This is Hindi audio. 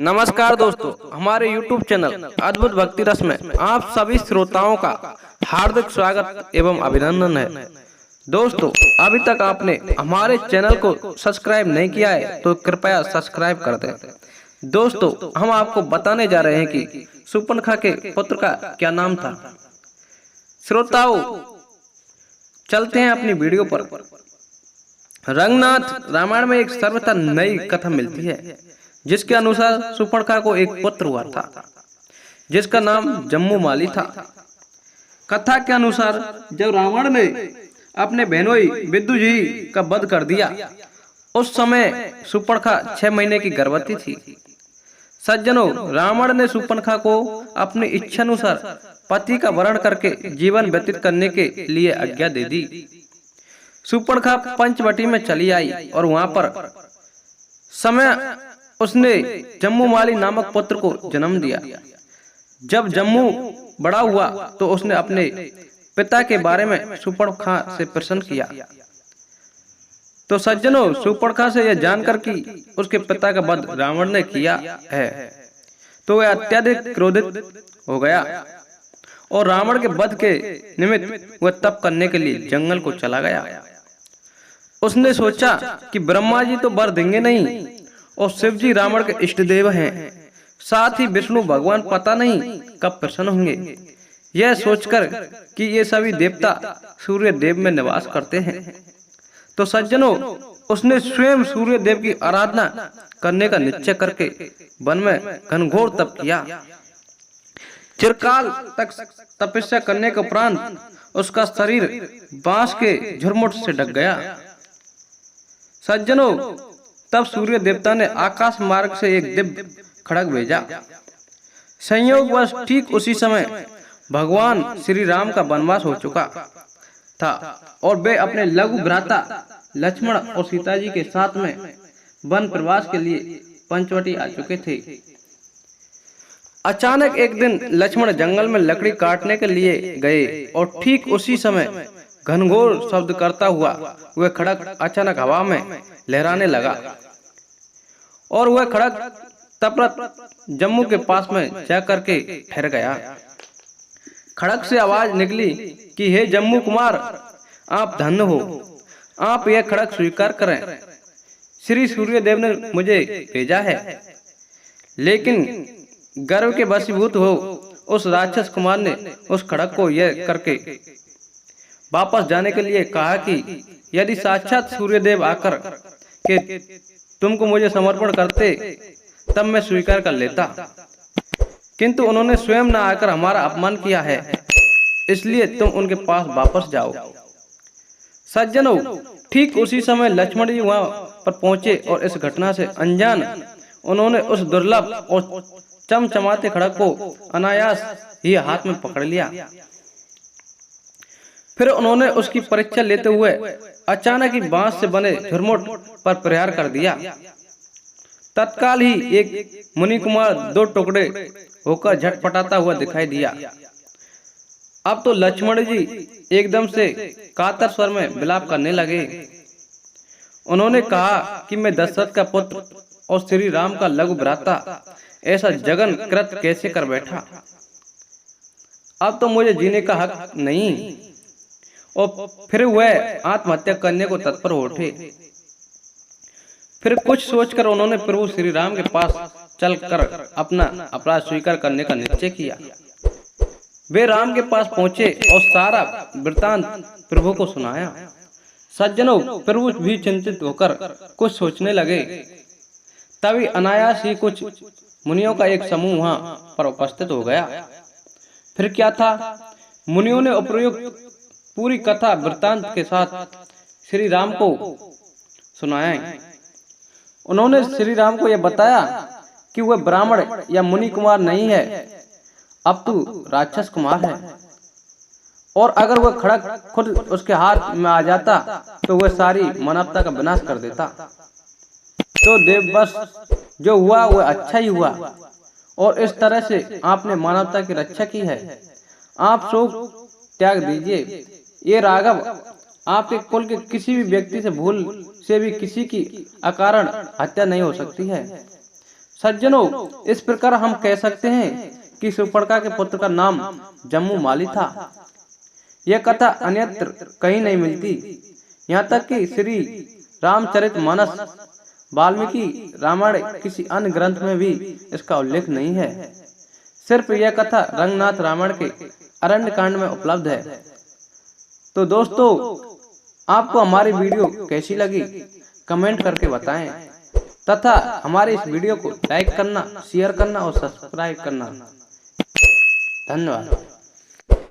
नमस्कार दोस्तों, हमारे YouTube चैनल अद्भुत भक्ति रस में आप सभी श्रोताओं का हार्दिक स्वागत एवं अभिनंदन है। दोस्तों, अभी तक आपने हमारे चैनल को सब्सक्राइब नहीं किया है तो कृपया सब्सक्राइब कर दें। दोस्तों, हम आपको बताने जा रहे हैं कि शूर्पणखा के पुत्र का क्या नाम था। श्रोताओं, चलते हैं अपनी वीडियो पर। रंगनाथ रामायण में एक सर्वथा नई कथा मिलती है, जिसके अनुसार शूर्पणखा को एक पुत्र हुआ था जिसका नाम जम्मू माली था। कथा के अनुसार जब रावण ने अपने बहनोई विद्युत जी का वध कर दिया, उस समय शूर्पणखा 6 महीने की गर्भवती थी। सज्जनों, रावण ने शूर्पणखा को अपनी इच्छा अनुसार पति का वरण करके जीवन व्यतीत करने के लिए आज्ञा दे दी। शूर्पणखा पंचवटी में चली आई और वहां पर समय उसने जम्मू माली नामक पुत्र को जन्म दिया। जब जम्मू बड़ा हुआ तो उसने अपने पिता के बारे में शूर्पणखा से प्रश्न किया। तो सज्जनों, शूर्पणखा से यह जानकर कि उसके पिता का वध रावण ने किया है तो वह अत्यधिक क्रोधित हो गया और रावण के वध के निमित्त वह तप करने के लिए जंगल को चला गया। उसने सोचा कि ब्रह्मा जी तो वर देंगे नहीं और शिव जी रावण के इष्ट देव हैं, साथ ही विष्णु भगवान पता नहीं कब प्रसन्न होंगे। यह सोचकर कि ये सभी देवता सूर्य देव में निवास करते हैं, तो सज्जनों, उसने स्वयं सूर्य देव की आराधना करने का निश्चय करके वन में घनघोर तप किया। चिरकाल तक तपस्या करने के उपरांत उसका शरीर बांस के झुरमुट से ढक गया। सज्जनों, तब सूर्य देवता ने आकाश मार्ग से एक दिव्य खड्ग भेजा। संयोगवश ठीक उसी समय भगवान श्री राम का वनवास हो चुका था और वे अपने लघु भ्राता लक्ष्मण और सीता जी के साथ में वन प्रवास के लिए पंचवटी आ चुके थे। अचानक एक दिन लक्ष्मण जंगल में लकड़ी काटने के लिए गए और ठीक उसी समय घनघोर शब्द करता हुआ वह खड्ग अचानक हवा में लहराने लगा और वह खड्ग तपरत जम्मू के पास में जाकर के ठहर गया। खड्ग से आवाज निकली कि हे जम्मू कुमार, आप धन्य हो, आप यह खड्ग स्वीकार करें। श्री सूर्य देव ने मुझे भेजा है। लेकिन गर्व के वशीभूत हो उस राक्षस कुमार ने उस खड्ग को यह करके वापस जाने के लिए कहा कि यदि साक्षात सूर्यदेव आकर के तुमको मुझे समर्पण करते तब मैं स्वीकार कर लेता, किंतु उन्होंने स्वयं न आकर हमारा अपमान किया है, इसलिए तुम उनके पास वापस जाओ। सज्जनों, ठीक उसी समय लक्ष्मण जी वहां पर पहुंचे और इस घटना से अनजान उन्होंने उस दुर्लभ और चमचमाते खड्ग को अनायास ही हाथ में पकड़ लिया। फिर उन्होंने उसकी परीक्षा लेते हुए अचानक ही बांस से बने झुरमुट पर प्रहार कर दिया। तत्काल ही एक मुनि कुमार 2 टुकड़े होकर झटपटाता हुआ दिखाई दिया। अब तो लक्ष्मण जी एकदम से कातर स्वर में विलाप करने लगे। उन्होंने कहा कि मैं दशरथ का पुत्र और श्री राम का लघु भ्राता ऐसा जघन कृत्य कैसे कर बैठा। अब तो मुझे जीने का हक नहीं। और फिर वह आत्महत्या करने को तत्पर हो उठे। फिर कुछ सोचकर उन्होंने प्रभु श्री राम के पास चलकर अपना अपराध स्वीकार करने का निश्चय किया। वे राम के पास पहुंचे और सारा वृतांत प्रभु को सुनाया। सज्जनों, प्रभु भी चिंतित होकर कुछ सोचने लगे। तभी अनायास ही कुछ मुनियों का एक समूह वहां पर उपस्थित हो गया। फिर क्या था, मुनियों ने उपयुक्त पूरी कथा वृतांत के साथ श्री राम को सुनाया। उन्होंने श्री राम को यह बताया कि वह ब्राह्मण या मुनि कुमार नहीं है, अब तो राक्षस कुमार है, और अगर वह खड्ग खुद उसके हाथ में आ जाता तो वह सारी मानवता का विनाश कर देता। तो देव, बस जो हुआ वह अच्छा ही हुआ, और इस तरह से आपने मानवता की रक्षा की है। आप शोक त्याग दीजिए। ये राघव आपके कुल के किसी भी व्यक्ति से भूल से भी किसी की अकारण हत्या नहीं हो सकती है। सज्जनों, इस प्रकार हम कह सकते हैं कि शूर्पणखा के पुत्र का नाम जम्मू माली था। यह कथा अन्यत्र कहीं नहीं मिलती। यहाँ तक कि श्री रामचरितमानस, वाल्मीकि रामायण, किसी अन्य ग्रंथ में भी इसका उल्लेख नहीं है। सिर्फ यह कथा रंगनाथ रामायण के अरण्य कांड में उपलब्ध है। तो दोस्तों, आपको हमारी वीडियो कैसी लगी कमेंट करके बताएं तथा हमारे इस वीडियो को लाइक करना, शेयर करना और सब्सक्राइब करना। धन्यवाद।